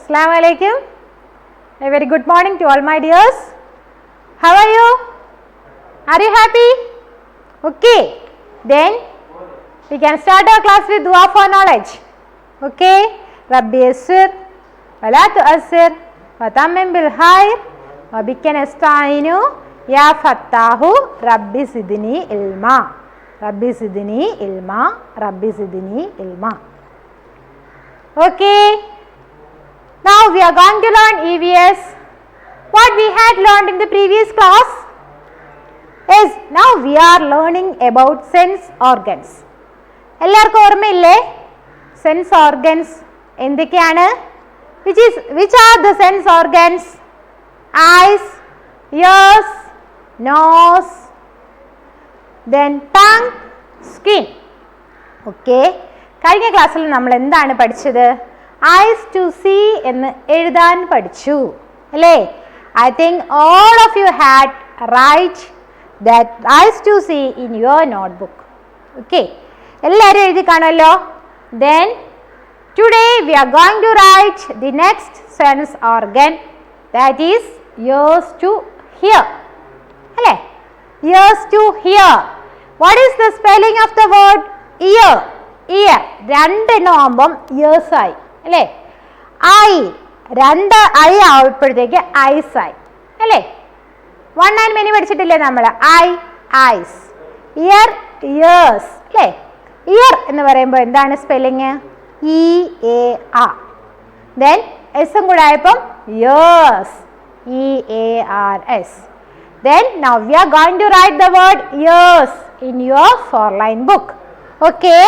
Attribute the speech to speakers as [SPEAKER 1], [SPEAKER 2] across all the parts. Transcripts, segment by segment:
[SPEAKER 1] Assalamu alaikum. A very good morning to all my dears. How are you? Are you happy? Okay. Then we can start our class with dua for knowledge. Okay. Rabbi yassir wa la tu'assir wa tammim bil khair wa bika nasta'inu ya fattahu rabbi zidni ilma. Rabbi zidni ilma. Rabbi zidni ilma. Okay. Now we are going to learn EVS. What we had learned in the previous class is now we are learning about sense organs. എല്ലാവർക്കും ഓർമ്മയില്ലേ sense organs എന്തൊക്കെയാണ്? Which are the sense organs? Eyes, ears, nose, then tongue, skin. Okay. കഴിഞ്ഞ ക്ലാസ്സിൽ നമ്മൾ എന്താണ് പഠിച്ചത്? Eyes to see എന്ന് എഴുതാൻ പഠിച്ചു അല്ലേ? I think all of you had write that eyes to see in your notebook. Okay. എല്ലാവരും എഴുതി കാണുമല്ലോ. Then today we are going to write the next sense organ, that is ears to hear. അല്ലേ? Ears to hear. What is the spelling of the word ear? Ear രണ്ടെണ്ണം ആകുമ്പം ears ആയി അല്ലേ? I രണ്ട് I ആവുമ്പോഴത്തേക്ക് ice ആയി അല്ലേ? One and many പഠിച്ചിട്ടില്ലേ നമ്മൾ? ഐ ഐസ്, ഇയർ ഇയേഴ്സ് അല്ലേ? ഇയർ എന്ന് പറയുമ്പോൾ എന്താണ് spelling? E A R. Then എസും കൂടെ ആയപ്പം ears, E A R S. Then now we are going to write the word ears in your 4-line book. Okay?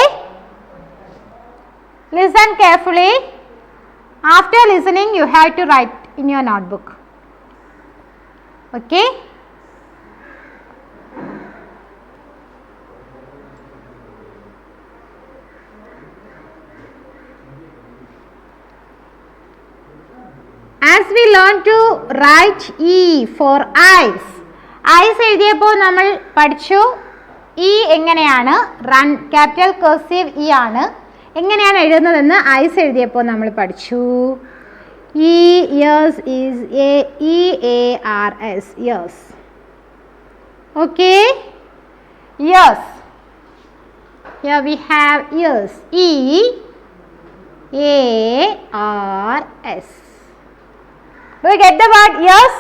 [SPEAKER 1] Listen carefully. After listening, you have to write in your notebook. Okay? As we learn to write E for eyes. Eyes എഴുതിയപ്പോൾ നമ്മൾ പഠിച്ചു E എങ്ങനെയാണ് run capital cursive E ആണ് എങ്ങനെയാണ് എഴുതുന്നതെന്ന് ice എഴുതിയപ്പോൾ നമ്മൾ പഠിച്ചു. E ears is a E A R S ears. Okay? Ears. Here we have ears. E A R S. Do you get the word ears?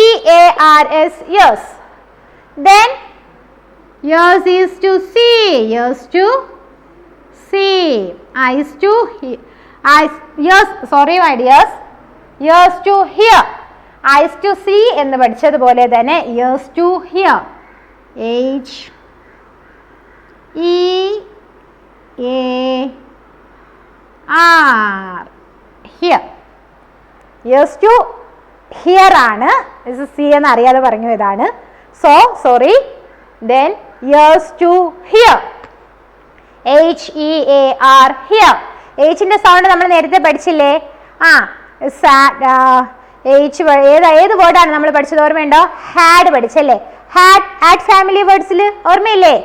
[SPEAKER 1] E A R S ears. Then ears is to see. Ears to see. Eyes to hear. Eyes, ears, sorry my dears. Ears to hear. Eyes to see എന്ന് പഠിച്ചതുപോലെ തന്നെ ears to hear. H E A R hear. Ears to hear ആണ്. This is C എന്ന് അറിയാതെ പറഞ്ഞു ഇതാണ്. So sorry. Then ears to hear. H E A R hear. Hന്റെ sound നമ്മൾ നേരത്തെ പഠിച്ചില്ലേ? H ഏത് വേർഡാണ് നമ്മൾ പഠിച്ചത് ഓർമ്മയുണ്ടോ? ഹാഡ് പഠിച്ചല്ലേ? ഹാഡ് ഫാമിലി വേർഡ്സിൽ ഓർമ്മയില്ലേ?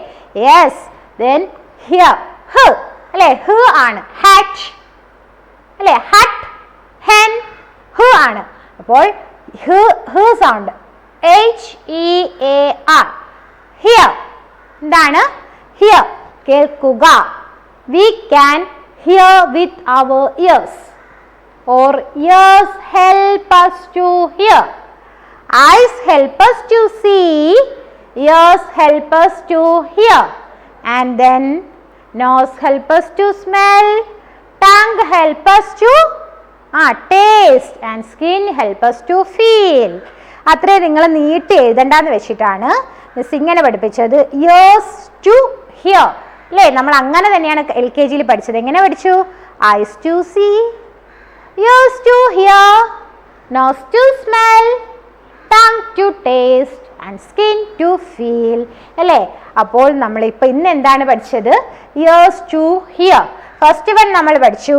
[SPEAKER 1] യെസ്. ദെൻ ഹിയർ ഹ് അല്ലേ? ഹ് ആണ്. ഹാറ്റ് അല്ലേ? ഹട്ട് ഹെൻ ഹ് ആണ്. അപ്പോൾ ഹ് sound H E A R here. എന്താണ് ഹിയർ? കേൾക്കുക. We can hear with our ears, or ears help us to hear. Eyes help us to see, ears help us to hear, and then nose help us to smell, tongue help us to taste, and skin help us to feel. അത്രേ നിങ്ങൾ നീട്ടി എഴുതണ്ടെന്ന് വെച്ചിട്ടാണ് miss ഇങ്ങനെ പഠിപ്പിച്ചത്. ears to hear അല്ലേ? നമ്മൾ അങ്ങനെ തന്നെയാണ് LKG പഠിച്ചത്. എങ്ങനെ പഠിച്ചു? eyes to see, ears to hear, nose to smell, tongue to taste, and skin to feel അല്ലേ? അപ്പോൾ നമ്മൾ ഇപ്പോൾ ഇന്ന് എന്താണ് പഠിച്ചത്? ears to hear. First one നമ്മൾ പഠിച്ചു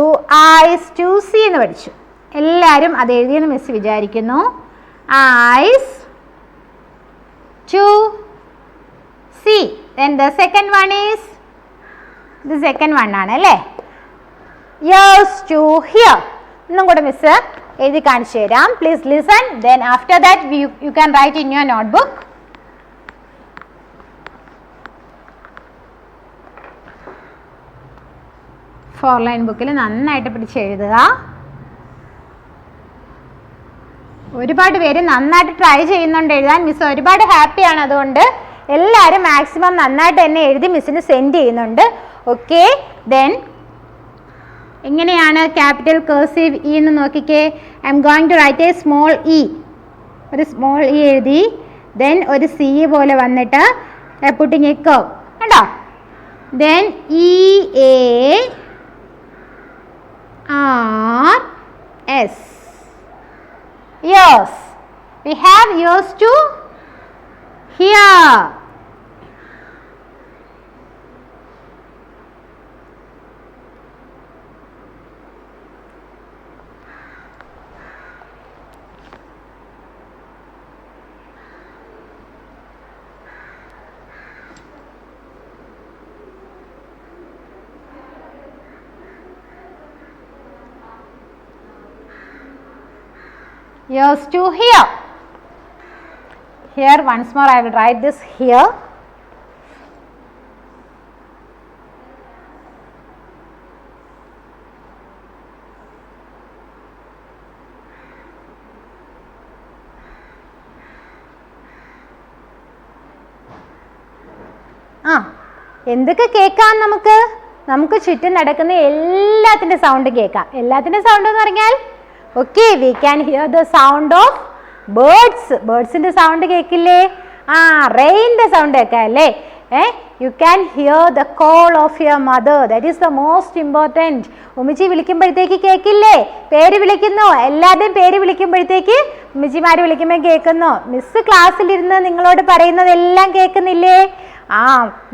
[SPEAKER 1] eyes to see എന്ന് പഠിച്ചു. എല്ലാവരും അത് എഴുതിയെന്ന് മിസ് വിചാരിക്കുന്നു. eyes to see. Then the second one is the second one ആണ് അല്ലേ? ears to hear. ഒന്നും കൂടെ മിസ് എഴുതി കാണിച്ചു തരാം. Please listen. Then after that you can write in your notebook. Four line ബുക്കിൽ നന്നായിട്ട് പിടിച്ച് എഴുതുക. ഒരുപാട് പേര് നന്നായിട്ട് ട്രൈ ചെയ്യുന്നുണ്ട് എഴുതാൻ. മിസ് ഒരുപാട് ഹാപ്പിയാണ്. അതുകൊണ്ട് എല്ലാവരും മാക്സിമം നന്നായിട്ട് തന്നെ എഴുതി മിസ്സിന് സെൻഡ് ചെയ്യുന്നുണ്ട്. ഓക്കെ, ദെൻ എങ്ങനെയാണ് ക്യാപിറ്റൽ കർസീവ് ഇ എന്ന് നോക്കിക്കേ. I'm going to write a small E. ഒരു സ്മോൾ ഇ എഴുതി. ദെൻ ഒരു സി പോലെ വന്നിട്ട് പുട്ടിങ് എ കർവ് കണ്ടോ. Then E A R S. Ears. We have ears to hear. Ears to hear. Here once more I will write this here. എന്തൊക്കെ കേൾക്കാം നമുക്ക് ചുറ്റും നടക്കുന്ന എല്ലാത്തിൻ്റെ സൗണ്ട് കേൾക്കാം. എല്ലാത്തിൻ്റെ സൗണ്ട് എന്ന് പറഞ്ഞാൽ okay, we can hear the sound of birds. ബേർഡ്സിൻ്റെ സൗണ്ട് കേൾക്കില്ലേ? റെയിൻ്റെ സൗണ്ട് കേൾക്കാം അല്ലേ? You can hear the call of your mother. That is the most important. ഉമ്മച്ചി വിളിക്കുമ്പോഴത്തേക്ക് കേൾക്കില്ലേ? പേര് വിളിക്കുന്നു. എല്ലാവരുടെയും പേര് വിളിക്കുമ്പോഴത്തേക്ക് ഉമ്മച്ചിമാർ വിളിക്കുമ്പോൾ കേൾക്കുന്നു. മിസ് ക്ലാസ്സിലിരുന്ന് നിങ്ങളോട് പറയുന്നതെല്ലാം കേൾക്കുന്നില്ലേ?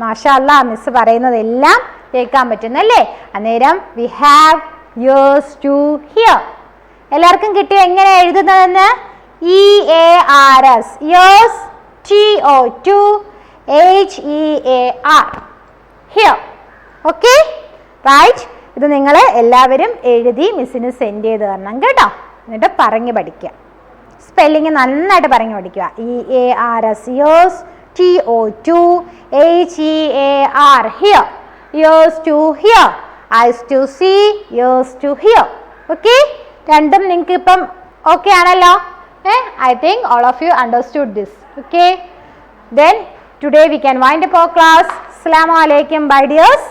[SPEAKER 1] മാഷാ അല്ലാ, മിസ് പറയുന്നതെല്ലാം കേൾക്കാൻ പറ്റുന്നല്ലേ? അന്നേരം we have ears to hear. എല്ലാവർക്കും കിട്ടിയോ എങ്ങനെ എഴുതുന്നതെന്ന്? EARS, ears. TOHEAR, hear. Okay, right. ഇത് നിങ്ങൾ എല്ലാവരും എഴുതി മിസ്സിന് സെൻഡ് ചെയ്ത് തരണം കേട്ടോ. എന്നിട്ട് പറഞ്ഞു പഠിക്കുക. സ്പെല്ലിങ് നന്നായിട്ട് പറഞ്ഞു പഠിക്കുക. EARS, ears. TOHEAR, hear. Ears to hear. eyes to see, ears to hear. Okay, രണ്ടും നിങ്ങൾക്ക് ഇപ്പം ഓക്കെ ആണല്ലോ? I think all of you understood this. Okay, then today we can wind up our class. Assalamu alaikum, bye dears.